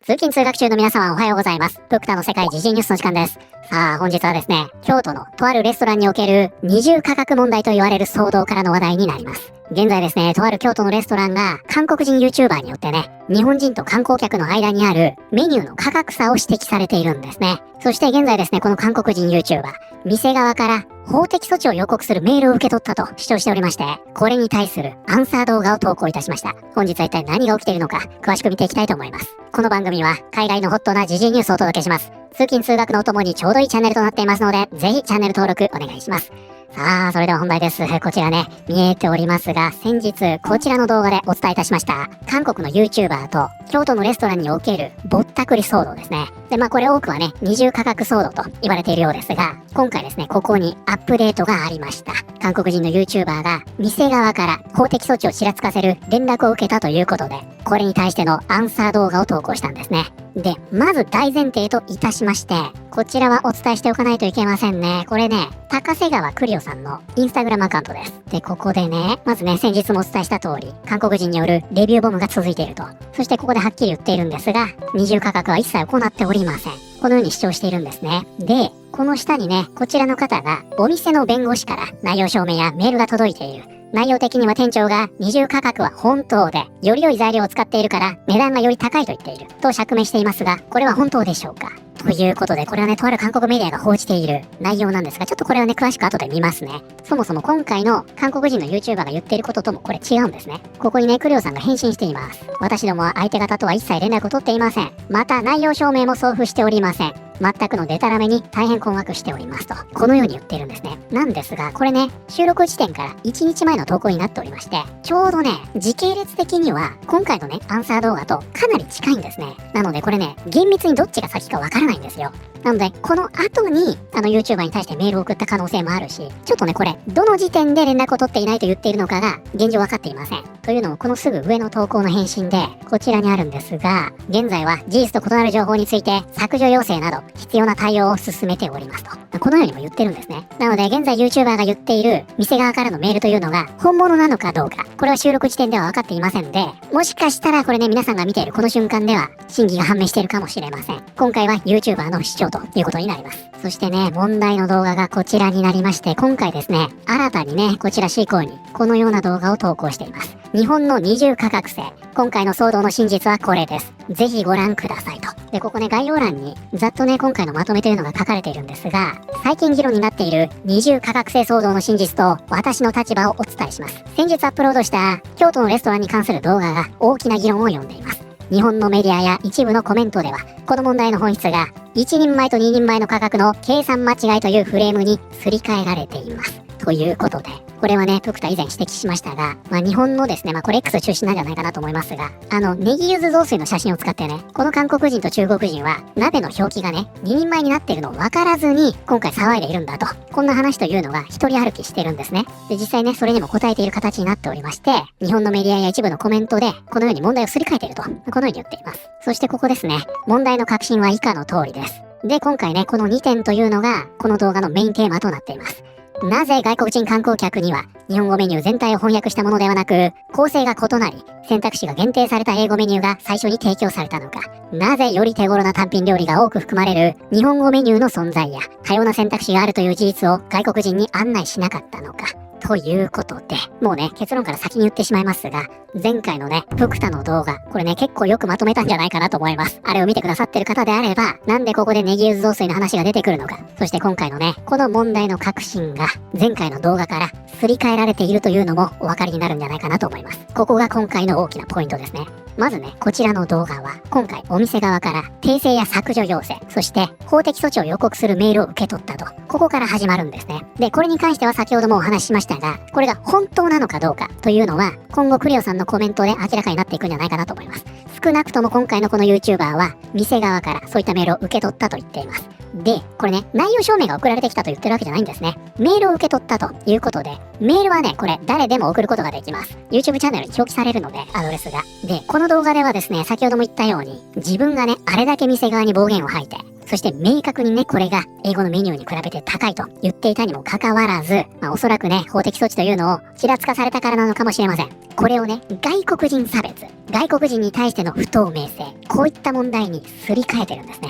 通勤通学中の皆様おはようございます。ドクターの世界時事ニュースの時間です。さあ本日はですね、京都のとあるレストランにおける二重価格問題と言われる騒動からの話題になります。現在ですね、とある京都のレストランが韓国人 YouTuber によってね、日本人と観光客の間にあるメニューの価格差を指摘されているんですね。そして現在ですね、この韓国人 YouTuber、店側から法的措置を予告するメールを受け取ったと主張しておりまして、これに対するアンサー動画を投稿いたしました。本日は一体何が起きているのか、詳しく見ていきたいと思います。この番組は海外のホットな時事ニュースをお届けします。通勤通学のお供にちょうどいいチャンネルとなっていますので、ぜひチャンネル登録お願いします。さあ、それでは本題です。こちらね、見えておりますが、先日、こちらの動画でお伝えいたしました、韓国の YouTuber と京都のレストランにおけるぼったくり騒動ですね。で、これ多くはね、二重価格騒動と言われているようですが、今回ですね、ここにアップデートがありました。韓国人の YouTuber が店側から法的措置をちらつかせる連絡を受けたということで、これに対してのアンサー動画を投稿したんですね。で、まず大前提といたしまして、こちらはお伝えしておかないといけませんね。これね、高瀬川クリオさんのインスタグラムアカウントです。で、ここでね、まずね、先日もお伝えした通り、韓国人によるレビューボムが続いていると。そしてここではっきり言っているんですが、二重価格は一切行っておりません。このように主張しているんですね。で、この下にね、こちらの方がお店の弁護士から内容証明やメールが届いている。内容的には店長が二重価格は本当で、より良い材料を使っているから値段がより高いと言っていると釈明していますが、これは本当でしょうか？ということで、これはね、とある韓国メディアが報じている内容なんですが、ちょっとこれはね、詳しく後で見ますね。そもそも今回の韓国人の YouTuber が言っていることともこれ違うんですね。ここにね、クリオさんが返信しています。私どもは相手方とは一切連絡を取っていません。また内容証明も送付しておりません。全くのデタラメに大変困惑しておりますと、このように言っているんですね。なんですが、これね、収録時点から1日前の投稿になっておりまして、ちょうどね、時系列的には今回のね、アンサー動画とかなり近いんですね。なのでこれね、厳密にどっちが先かわからないんですよ。なので、この後に、YouTuber に対してメールを送った可能性もあるし、ちょっとね、これ、どの時点で連絡を取っていないと言っているのかが、現状分かっていません。というのも、このすぐ上の投稿の返信で、こちらにあるんですが、現在は事実と異なる情報について、削除要請など、必要な対応を進めておりますと。このようにも言ってるんですね。なので、現在 YouTuber が言っている、店側からのメールというのが、本物なのかどうか、これは収録時点では分かっていませんで、もしかしたらこれね、皆さんが見ているこの瞬間では、真偽が判明しているかもしれません。今回は YouTuber の主張ということになります。そしてね、問題の動画がこちらになりまして、今回ですね、新たにね、こちら C 項にこのような動画を投稿しています。日本の二重価格制。今回の騒動の真実はこれです。ぜひご覧くださいと。で、ここね、概要欄にざっとね、今回のまとめというのが書かれているんですが、最近議論になっている二重価格制騒動の真実と私の立場をお伝えします。先日アップロードした京都のレストランに関する動画が大きな議論を呼んでいます。日本のメディアや一部のコメントでは、この問題の本質が1人前と2人前の価格の計算間違いというフレームにすり替えられています。ということで、これはね、ドクター以前指摘しましたが、日本のですね、これ X 中心なんじゃないかなと思いますが、ネギ柚子雑炊の写真を使ってね、この韓国人と中国人は、鍋の表記がね、2人前になっているのを分からずに、今回騒いでいるんだと。こんな話というのが一人歩きしてるんですね。で、実際ね、それにも答えている形になっておりまして、日本のメディアや一部のコメントで、このように問題をすり替えていると、このように言っています。そしてここですね、問題の核心は以下の通りです。で、今回ね、この2点というのが、この動画のメインテーマとなっています。なぜ外国人観光客には日本語メニュー全体を翻訳したものではなく、構成が異なり、選択肢が限定された英語メニューが最初に提供されたのか。なぜより手頃な単品料理が多く含まれる日本語メニューの存在や多様な選択肢があるという事実を外国人に案内しなかったのか。ということで、もうね、結論から先に言ってしまいますが、前回のね、ドクタの動画、これね、結構よくまとめたんじゃないかなと思います。あれを見てくださってる方であれば、なんでここでネギ柚子雑炊の話が出てくるのか、そして今回のね、この問題の核心が、前回の動画からすり替えられているというのもお分かりになるんじゃないかなと思います。ここが今回の大きなポイントですね。まずね、こちらの動画は、今回お店側から訂正や削除要請、そして法的措置を予告するメールを受け取ったと、ここから始まるんですね。で、これに関しては先ほどもお話ししましたが、これが本当なのかどうかというのは、今後クリオさんのコメントで明らかになっていくんじゃないかなと思います。少なくとも今回のこの YouTuber は、店側からそういったメールを受け取ったと言っています。で、これね、内容証明が送られてきたと言ってるわけじゃないんですね。メールを受け取ったということで、メールはね、これ誰でも送ることができます。YouTube チャンネルに表記されるので、アドレスが。で、この動画ではですね、先ほども言ったように、自分がね、あれだけ店側に暴言を吐いて、そして明確にね、これが英語のメニューに比べて高いと言っていたにもかかわらず、おそらくね、法的措置というのをちらつかされたからなのかもしれません。これをね、外国人差別、外国人に対しての不透明性、こういった問題にすり替えてるんですね。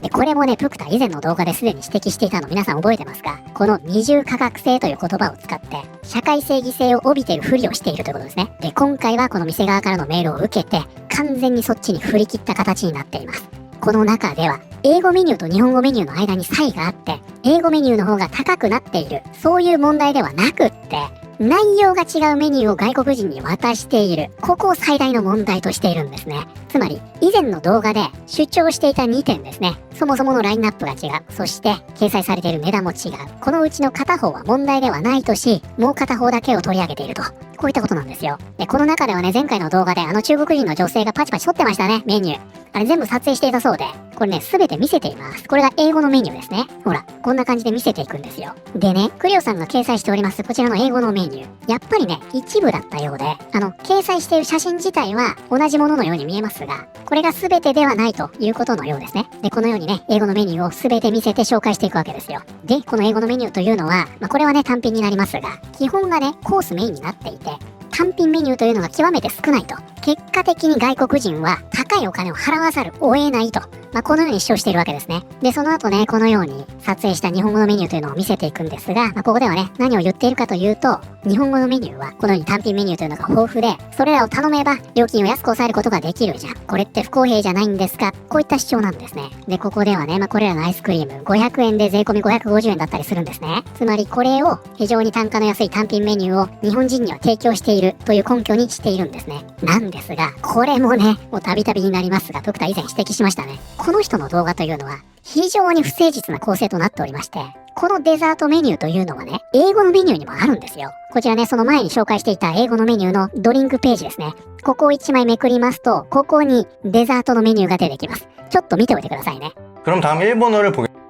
で、これもね、プクタ以前の動画ですでに指摘していたの皆さん覚えてますか？この二重価格性という言葉を使って、社会正義性を帯びているふりをしているということですね。で、今回はこの店側からのメールを受けて、完全にそっちに振り切った形になっています。この中では、英語メニューと日本語メニューの間に差異があって、英語メニューの方が高くなっている、そういう問題ではなくって、内容が違うメニューを外国人に渡している。ここを最大の問題としているんですね。つまり、以前の動画で主張していた2点ですね。そもそものラインナップが違う。そして、掲載されている値段も違う。このうちの片方は問題ではないとし、もう片方だけを取り上げていると。こういったことなんですよ。で、この中ではね、前回の動画で中国人の女性がパチパチ撮ってましたね、メニュー。あれ全部撮影していたそうで、これね、すべて見せています。これが英語のメニューですね。ほら、こんな感じで見せていくんですよ。でね、クリオさんが掲載しております、こちらの英語のメニュー。やっぱりね、一部だったようで、掲載している写真自体は同じもののように見えますが、これが全てではないということのようですね。で、このようにね、英語のメニューを全て見せて紹介していくわけですよ。で、この英語のメニューというのは、これはね、単品になりますが、基本がね、コースメインになっていて、単品メニューというのが極めて少ないと。結果的に外国人は高いお金を払わざるを得ないと。このように主張しているわけですね。で、その後ね、このように撮影した日本語のメニューというのを見せていくんですが、ここではね、何を言っているかというと、日本語のメニューはこのように単品メニューというのが豊富で、それらを頼めば料金を安く抑えることができるじゃん。これって不公平じゃないんですか？こういった主張なんですね。で、ここではね、これらのアイスクリーム500円で税込み550円だったりするんですね。つまりこれを非常に単価の安い単品メニューを日本人には提供しているという根拠にしているんですね。なんですが、これもね、もうたびたびになりますが、プクタ以前指摘しましたね。この人の動画というのは非常に不誠実な構成となっておりまして、このデザートメニューというのはね、英語のメニューにもあるんですよ。こちらね、その前に紹介していた英語のメニューのドリンクページですね。ここを1枚めくりますと、ここにデザートのメニューが出てきます。ちょっと見ておいてくださいね。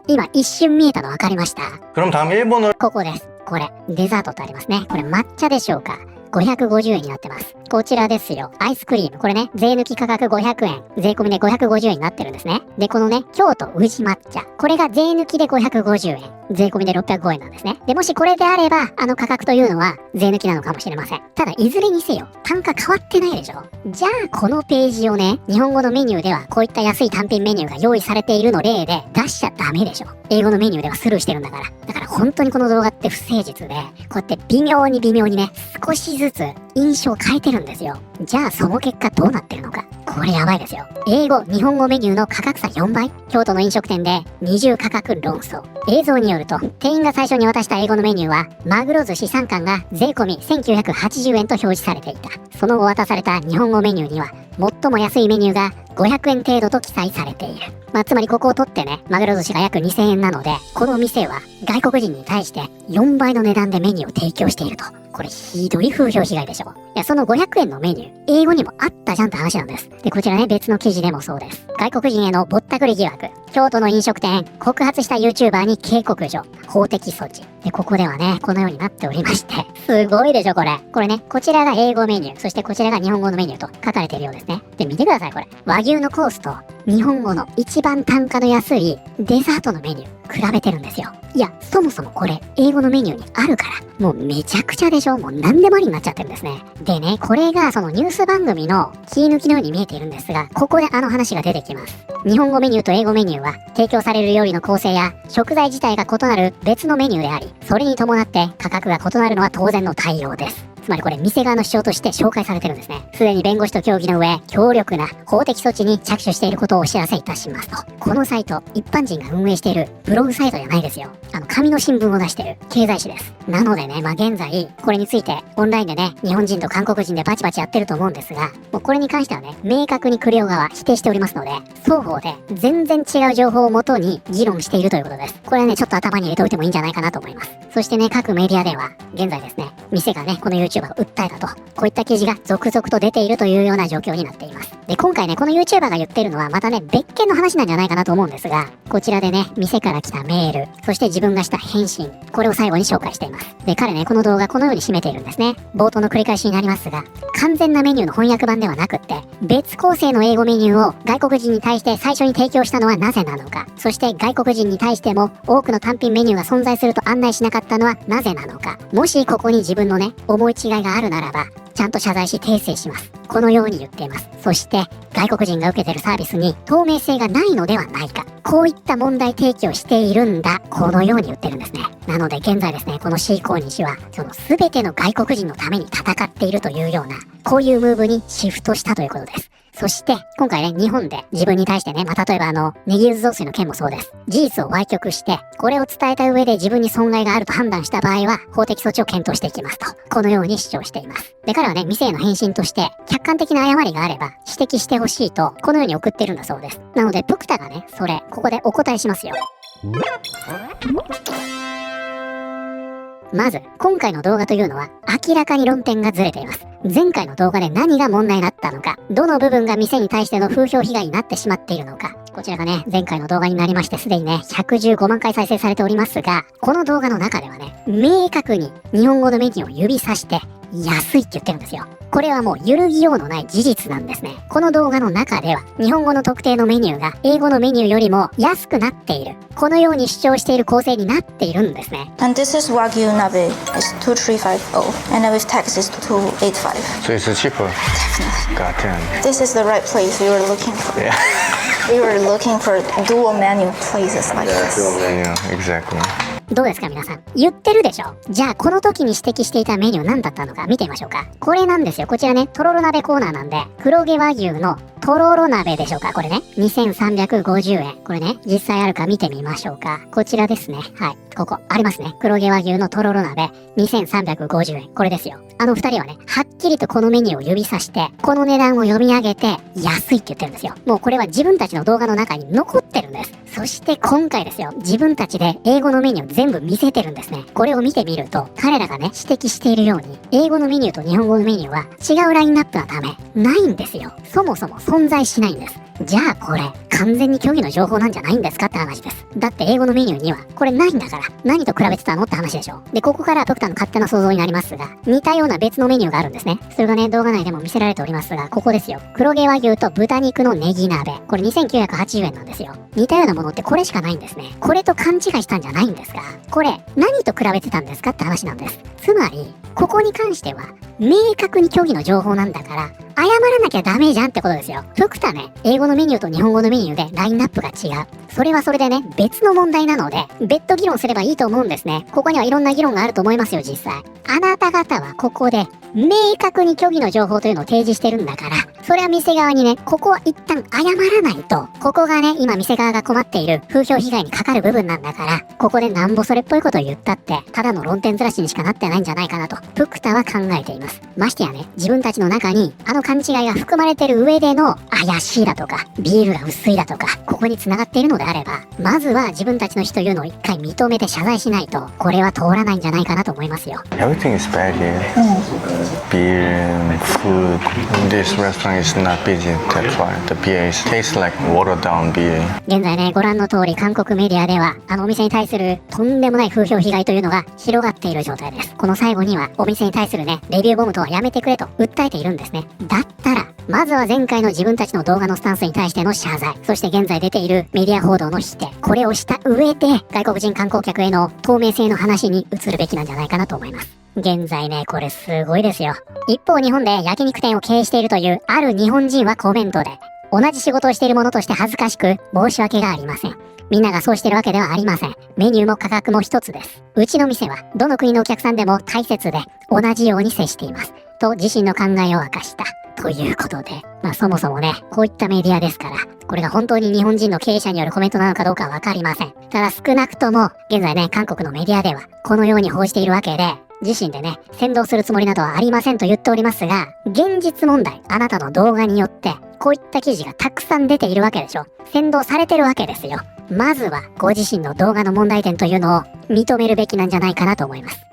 今一瞬見えたの分かりました。ここです。これ、デザートとありますね。これ抹茶でしょうか？550円になってます。こちらですよ。アイスクリーム。これね、税抜き価格500円。税込みで550円になってるんですね。で、このね、京都宇治抹茶。これが税抜きで550円。税込みで605円なんですね。で、もしこれであれば、価格というのは税抜きなのかもしれません。ただ、いずれにせよ、単価変わってないでしょ。じゃあ、このページをね、日本語のメニューでは、こういった安い単品メニューが用意されているの例で出しちゃダメでしょ。英語のメニューではスルーしてるんだから。だから本当にこの動画って不誠実で、こうやって微妙にね、少しずつ印象を変えてるんですよ。じゃあその結果どうなってるのか。これやばいですよ。英語、日本語メニューの価格差4倍。京都の飲食店で二重価格論争。映像によると、店員が最初に渡した英語のメニューは、マグロ寿司3貫が税込み1980円と表示されていた。その後渡された日本語メニューには、最も安いメニューが500円程度と記載されている。つまりここを取ってね、マグロ寿司が約2000円なので、この店は外国人に対して4倍の値段でメニューを提供していると。これひどい風評被害でしょ。いや、その500円のメニュー、英語にもあったじゃんって話なんです。で、こちらね、別の記事でもそうです。外国人へのぼったくり疑惑。京都の飲食店、告発した YouTuber に警告状。法的措置。で、ここではね、このようになっておりまして。すごいでしょ、これ。これね、こちらが英語メニュー、そしてこちらが日本語のメニューと書かれているようですね。で、見てください、これ。和牛のコースと、日本語の一番単価の安いデザートのメニュー、比べてるんですよ。いや、そもそもこれ、英語のメニューにあるから、もうめちゃくちゃでしょ。もう何でもありになっちゃってるんですね。でね、これがそのニュース番組の切り抜きのように見えているんですが、ここで話が出てきます。日本語メニューと英語メニューは、提供される料理の構成や食材自体が異なる別のメニューであり、それに伴って価格が異なるのは当然の対応です。つまりこれ店側の主張として紹介されてるんですね。すでに弁護士と協議の上、強力な法的措置に着手していることをお知らせいたしますと。このサイト、一般人が運営しているブログサイトじゃないですよ。紙の新聞を出している経済誌です。なのでね、現在、これについてオンラインでね、日本人と韓国人でバチバチやってると思うんですが、もうこれに関してはね、明確にクレオ側否定しておりますので、双方で全然違う情報をもとに議論しているということです。これはね、ちょっと頭に入れておいてもいいんじゃないかなと思います。そしてね、各メディアでは、現在ですね、店がね、この YouTube YouTuber が訴えたと、こういった記事が続々と出ているというような状況になっています。で、今回ね、この YouTuber が言ってるのはまたね、別件の話なんじゃないかなと思うんですが、こちらでね、店から来たメール、そして自分がした返信、これを最後に紹介しています。で、彼ね、この動画このように締めているんですね。冒頭の繰り返しになりますが、完全なメニューの翻訳版ではなくって、別構成の英語メニューを外国人に対して最初に提供したのはなぜなのか、そして外国人に対しても多くの単品メニューが存在すると案内しなかったのはなぜなのか、もしここに自分のね、思い違いがあるならば、ちゃんと謝罪し訂正します。このように言っています。そして、外国人が受けているサービスに透明性がないのではないか。こういった問題提起をしているんだ。このように言ってるんですね。なので現在ですね、この C コーニ氏は、その全ての外国人のために戦っているというような、こういうムーブにシフトしたということです。そして、今回ね、日本で自分に対してね、例えばネギ渦増水の件もそうです。事実を歪曲して、これを伝えた上で自分に損害があると判断した場合は、法的措置を検討していきますと。このように主張しています。で、彼はね、店への返信として、客観的な誤りがあれば、指摘してほしいと、このように送ってるんだそうです。なので、プクタがね、ここでお答えしますよ。まず、今回の動画というのは明らかに論点がずれています。前回の動画で何が問題になったのか、どの部分が店に対しての風評被害になってしまっているのか、こちらがね、前回の動画になりましてすでにね、115万回再生されておりますが、この動画の中ではね、明確に日本語のメニューを指さして、安いって言ってるんですよ。これはもう揺るぎようのない事実なんですね。この動画の中では、日本語の特定のメニューが英語のメニューよりも安くなっている。このように主張している構成になっているんですね。And this is Wagyu Nabe. It's 2350. And with tax is 285. So it's cheaper. Definitely. God damn. This is the right place we were looking for. Yeah. We were looking for dual menu places like this. Yeah, exactly. どうですか皆さん。言ってるでしょ。じゃあこの時に指摘していたメニュー何だったのか見てみましょうか。これなんですよ。こちらね、とろろ鍋コーナーなんで、黒毛和牛のとろろ鍋でしょうか。これね、2350円。これね、実際あるか見てみましょうか。こちらですね。はい。ここ、ありますね。黒毛和牛のとろろ鍋、2350円。これですよ。あの二人はね、はっきりとこのメニューを指さして、この値段を読み上げて、安いって言ってるんですよ。もうこれは自分たちの動画の中に残ってるんです。そして今回ですよ、自分たちで英語のメニューを全部見せてるんですね。これを見てみると、彼らがね、指摘しているように、英語のメニューと日本語のメニューは違うラインナップのため、ないんですよ。そもそも存在しないんです。じゃあこれ、完全に虚偽の情報なんじゃないんですかって話です。だって英語のメニューには、これないんだから、何と比べてたのって話でしょ。で、ここからはプクタの勝手な想像になりますが、似たような別のメニューがあるんですね。それがね、動画内でも見せられておりますが、ここですよ。黒毛和牛と豚肉のネギ鍋。これ2980円なんですよ。似たようなものってこれしかないんですね。これと勘違いしたんじゃないんですか。これ、何と比べてたんですかって話なんです。つまり、ここに関しては、明確に虚偽の情報なんだから、謝らなきゃダメじゃんってことですよ。プクタね、英語のメニューと日本語のメニューでラインナップが違う。それはそれでね、別の問題なので、別途議論すればいいと思うんですね。ここにはいろんな議論があると思いますよ、実際。あなた方はここで、明確に虚偽の情報というのを提示してるんだから、それは店側にね、ここは一旦謝らないと、ここがね、今店側が困っている風評被害にかかる部分なんだから、ここでなんぼそれっぽいことを言ったって、ただの論点ずらしにしかなってないんじゃないかなと、プクタは考えています。ましてやね、自分たちの中に、あの勘違いが含まれてる上での、怪しいだとか、ビールが薄いだとか、ここに繋がっているのであれば、まずは自分たちの非というのを一回認めて謝罪しないと、これは通らないんじゃないかなと思いますよ。Everything is bad here. Beer and food. This restaurant is not busy. That's why the beer tastes like watered down beer. 現在ね、ご覧の通り韓国メディアでは、あのお店に対するとんでもない風評被害というのが広がっている状態です。この最後には、お店に対するね、レビューボムとはやめてくれと訴えているんですね。だったら、まずは前回の自分たちの動画のスタンスに対しての謝罪、そして現在出ているメディア報道の否定、これをした上で、外国人観光客への透明性の話に移るべきなんじゃないかなと思います。現在ね、これすごいですよ。一方日本で焼肉店を経営しているというある日本人はコメントで、同じ仕事をしている者として恥ずかしく申し訳がありません。みんながそうしてるわけではありません。メニューも価格も一つです。うちの店はどの国のお客さんでも大切で同じように接しています。と自身の考えを明かした。ということで、そもそもね、こういったメディアですから、これが本当に日本人の経営者によるコメントなのかどうかはわかりません。ただ少なくとも、現在ね、韓国のメディアでは、このように報じているわけで、自身でね、先導するつもりなどはありませんと言っておりますが、現実問題、あなたの動画によって、こういった記事がたくさん出ているわけでしょ。先導されてるわけですよ。まずは、ご自身の動画の問題点というのを認めるべきなんじゃないかなと思います。